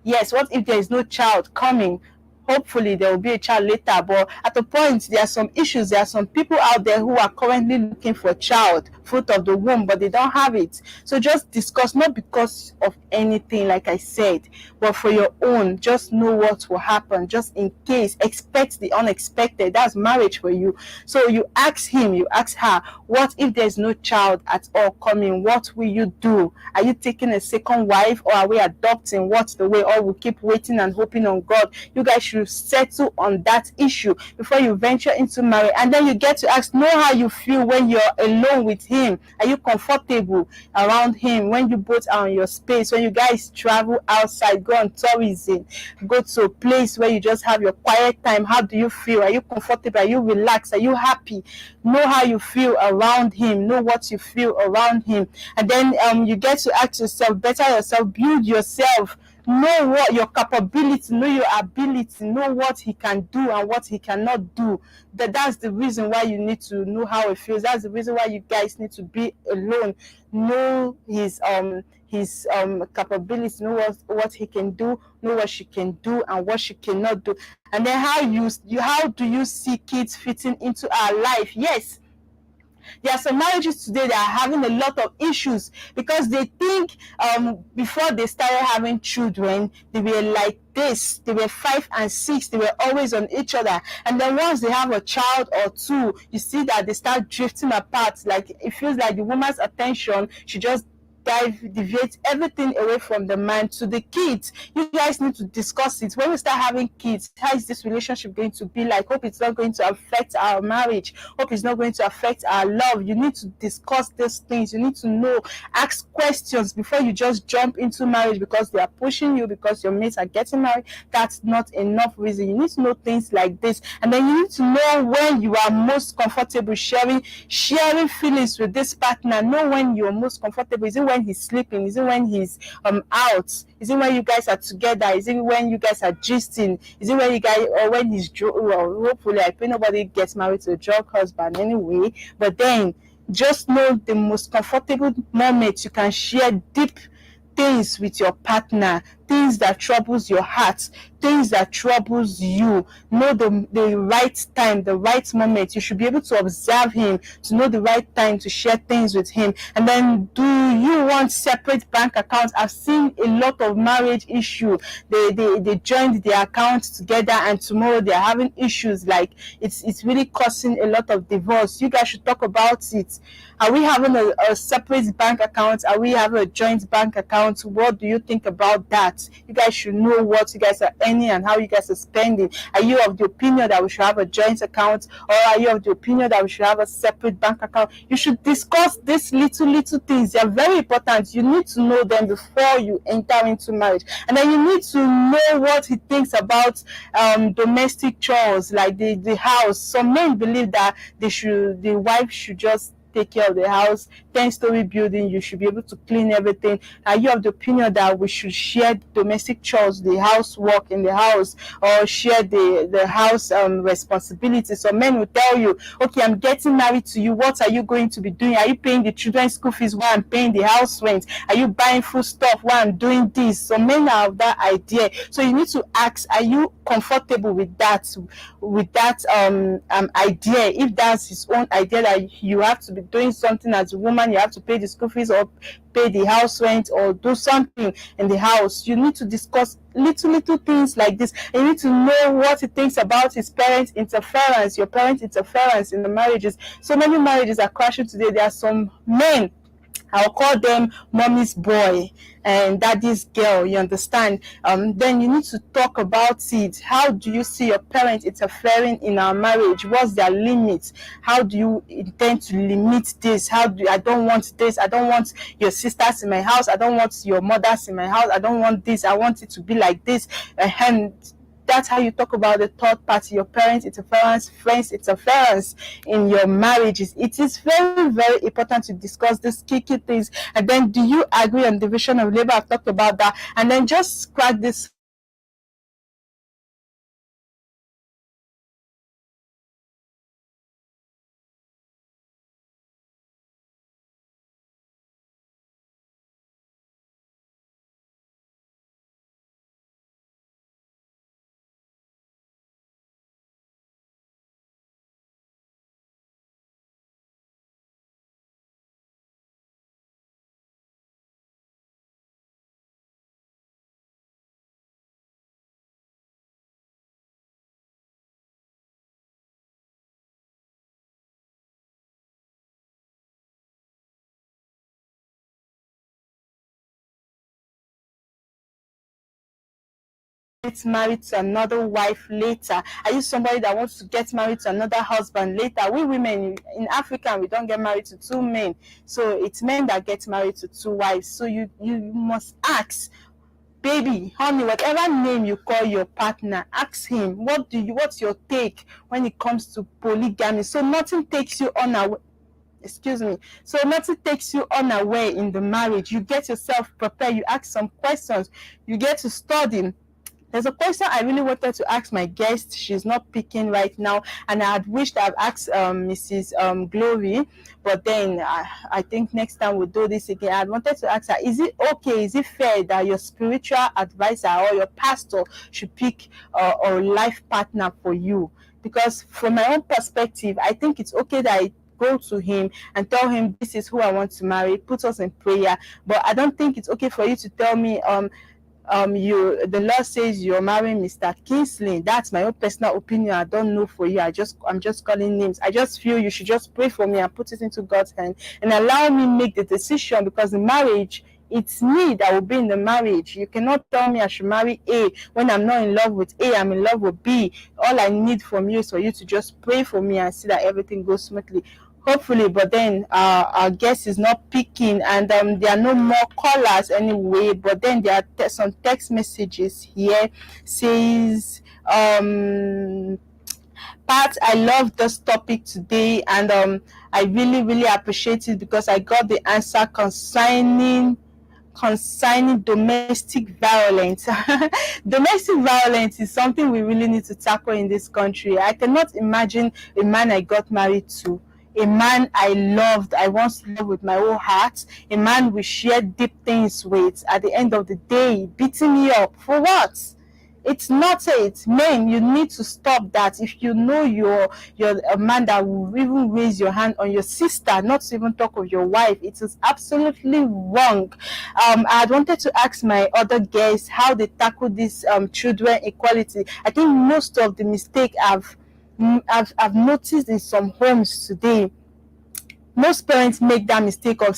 Yes, what if there is no child coming? Hopefully there will be a child later, but at the point there are some issues. There are some people out there who are currently looking for a child, fruit of the womb, but they don't have it. So just discuss, not because of anything, like I said, but for your own. Just know what will happen, just in case. Expect the unexpected. That's marriage for you. So you ask him, you ask her, what if there's no child at all coming? What will you do? Are you taking a second wife, or are we adopting? What's the way? Or we keep waiting and hoping on God? You guys should settle on that issue before you venture into marriage. And then you get to ask, know how you feel when you're alone with him. Are you comfortable around him when you both are on your space? When you guys travel outside, go on tourism, go to a place where you just have your quiet time, how do you feel? Are you comfortable? Are you relaxed? Are you happy? Know how you feel around him. Know what you feel around him. And then you get to ask yourself, better yourself, build yourself. Know what your capability, know your ability, know what he can do and what he cannot do. That's the reason why you need to know how it feels. That's the reason why you guys need to be alone. Know his capability, know what he can do, know what she can do and what she cannot do. And then how do you see kids fitting into our life? Yes. There are some marriages today that are having a lot of issues because they think before they started having children, they were like this. They were 5 and 6. They were always on each other. And then once they have a child or 2, you see that they start drifting apart. Like it feels like the woman's attention, she just deviate everything away from the man to the kids. You guys need to discuss it. When we start having kids, how is this relationship going to be like? Hope it's not going to affect our marriage. Hope it's not going to affect our love. You need to discuss these things. You need to know, ask questions before you just jump into marriage because they are pushing you, because your mates are getting married. That's not enough reason. You need to know things like this. And then you need to know when you are most comfortable sharing feelings with this partner. Know when you're most comfortable. Is it when he's sleeping? Is it when he's out? Is it when you guys are together? Is it when you guys are gisting? Is it when you guys, or when he's well, hopefully I pray nobody gets married to a drug husband anyway, but then just know the most comfortable moment you can share deep things with your partner, things that troubles your heart, things that troubles you. Know the right time, the right moment. You should be able to observe him, to know the right time to share things with him. And then, do you want separate bank accounts? I've seen a lot of marriage issue. They joined their accounts together, and tomorrow they're having issues. Like it's really causing a lot of divorce. You guys should talk about it. Are we having a separate bank account? Are we having a joint bank account? What do you think about that? You guys should know what you guys are earning and how you guys are spending. Are you of the opinion that we should have a joint account, or are you of the opinion that we should have a separate bank account? You should discuss these little things. They are very important. You need to know them before you enter into marriage. And then you need to know what he thinks about domestic chores, like the house. Some men believe that the wife should just take care of the house? 10-story building, you should be able to clean everything. Are you of the opinion that we should share domestic chores, the housework in the house, or share the house responsibilities? So men will tell you, okay, I'm getting married to you. What are you going to be doing? Are you paying the children's school fees while I'm paying the house rent? Are you buying food stuff while I'm doing this? So men have that idea. So you need to ask, are you comfortable with that idea? If that's his own idea that you have to be doing something as a woman, you have to pay the school fees or pay the house rent or do something in the house, you need to discuss little things like this. You need to know what he thinks about his parents' interference, your parents' interference in the marriages. So many marriages are crashing today. There are some men, I'll call them mommy's boy and daddy's girl, you understand? Then you need to talk about it. How do you see your parents interfering in our marriage? What's their limits? How do you intend to limit this? I don't want this. I don't want your sisters in my house. I don't want your mothers in my house. I don't want this. I want it to be like this. And that's how you talk about the third party, your parents' interference, friends' interference in your marriages. It is very, very important to discuss these key things. And then, do you agree on division of labor? I've talked about that. And then just crack this. Get married to another wife later? Are you somebody that wants to get married to another husband later? We women in Africa, we don't get married to two men, so it's men that get married to two wives. So you must ask, baby, honey, whatever name you call your partner, ask him, what's your take when it comes to polygamy? So nothing takes you unaware. So nothing takes you unaware in the marriage. You get yourself prepared. You ask some questions. You get to study. There's a question I really wanted to ask my guest. She's not picking right now, and I had wished I'd asked Mrs. Glory, but then I think next time we'll do this again. I wanted to ask her, is it okay, is it fair that your spiritual advisor or your pastor should pick a life partner for you? Because from my own perspective, I think it's okay that I go to him and tell him, this is who I want to marry, put us in prayer. But I don't think it's okay for you to tell me, the law says you're marrying Mr. Kingsley. That's my own personal opinion. I don't know for you. I'm just calling names. I just feel you should just pray for me and put it into God's hand and allow me make the decision, because the marriage, it's me that will be in the marriage. You cannot tell me I should marry A when I'm not in love with A, I'm in love with B. All I need from you is for you to just pray for me and see that everything goes smoothly. Hopefully, but then our guest is not picking, and there are no more callers anyway. But then there are some text messages here. Says, Pat, I love this topic today, and I really, really appreciate it because I got the answer concerning domestic violence. Domestic violence is something we really need to tackle in this country. I cannot imagine a man I got married to, a man I loved, I once loved with my whole heart, a man we shared deep things with, at the end of the day, beating me up. For what? It's not it. Men, you need to stop that. If you know you're a man that will even raise your hand on your sister, not to even talk of your wife, it is absolutely wrong. I had wanted to ask my other guests how they tackle this children equality. I think most of the mistake I've noticed in some homes today, most parents make that mistake of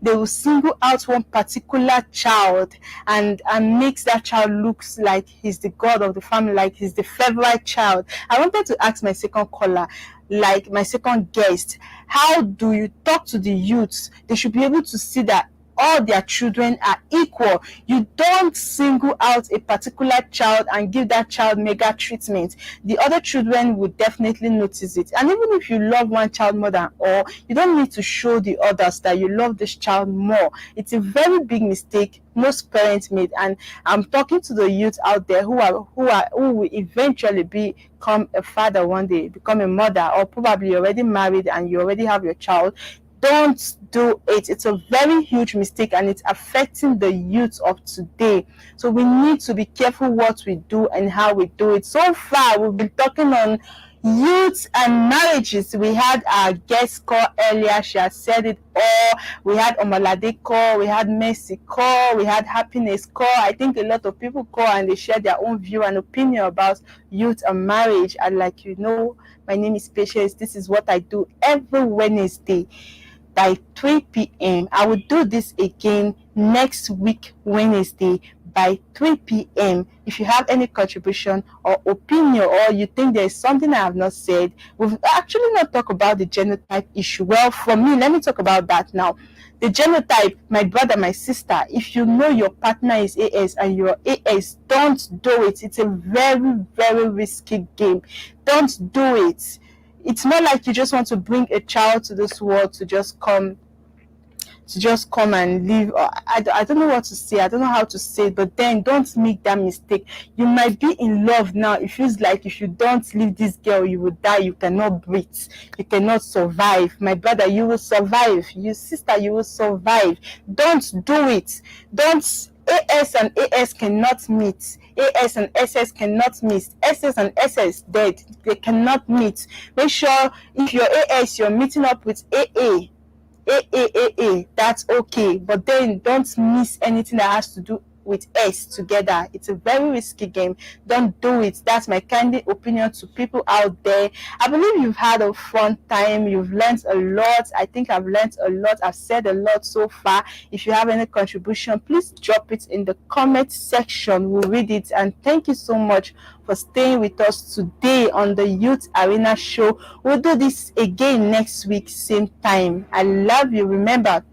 they will single out one particular child and makes that child looks like he's the god of the family, like he's the favorite child. I wanted to ask my second caller, like my second guest, how do you talk to the youths? They should be able to see that all their children are equal. You don't single out a particular child and give that child mega treatment. The other children will definitely notice it. And even if you love one child more than all, you don't need to show the others that you love this child more. It's a very big mistake most parents made, and I'm talking to the youth out there who will eventually become a father one day, become a mother, or probably already married and you already have your child. Don't do it. It's a very huge mistake, and it's affecting the youth of today. So we need to be careful what we do and how we do it. So far, we've been talking on youth and marriages. We had our guest call earlier. She has said it all. We had Omalade call, we had Mercy call, we had Happiness call. I think a lot of people call and they share their own view and opinion about youth and marriage. And like you know, my name is Patience. This is what I do every Wednesday by 3 p.m. I will do this again next week Wednesday by 3 p.m. If you have any contribution or opinion, or you think there is something I have not said, we've actually not talked about the genotype issue. Well, for me, let me talk about that now. The genotype, my brother, my sister, if you know your partner is AS and you're AS, don't do it. It's a very, very risky game. Don't do it. It's not like you just want to bring a child to this world to just come and live. I don't know what to say. I don't know how to say it, but then don't make that mistake. You might be in love now. It feels like if you don't leave this girl, you will die. You cannot breathe. You cannot survive. My brother, you will survive. Your sister, you will survive. Don't do it. Don't. AS and AS cannot meet. AS and SS cannot meet. SS and SS dead. They cannot meet. Make sure if you're AS, you're meeting up with AA. That's okay, but then don't miss anything that has to do with S together. It's a very risky game. Don't do it. That's my candid opinion to people out there. I believe you've had a fun time. You've learned a lot. I think I've learned a lot. I've said a lot so far. If you have any contribution, please drop it in the comment section. We'll read it. And thank you so much for staying with us today on the Youth Arena Show. We'll do this again next week, same time. I love you. Remember,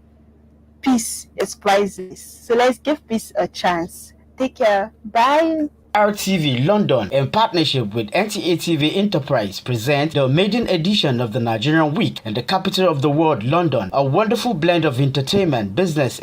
peace is priceless. So let's give peace a chance. Take care. Bye. RTV London, in partnership with NTA TV Enterprise, present the maiden edition of the Nigerian Week in the capital of the world, London. A wonderful blend of entertainment, business,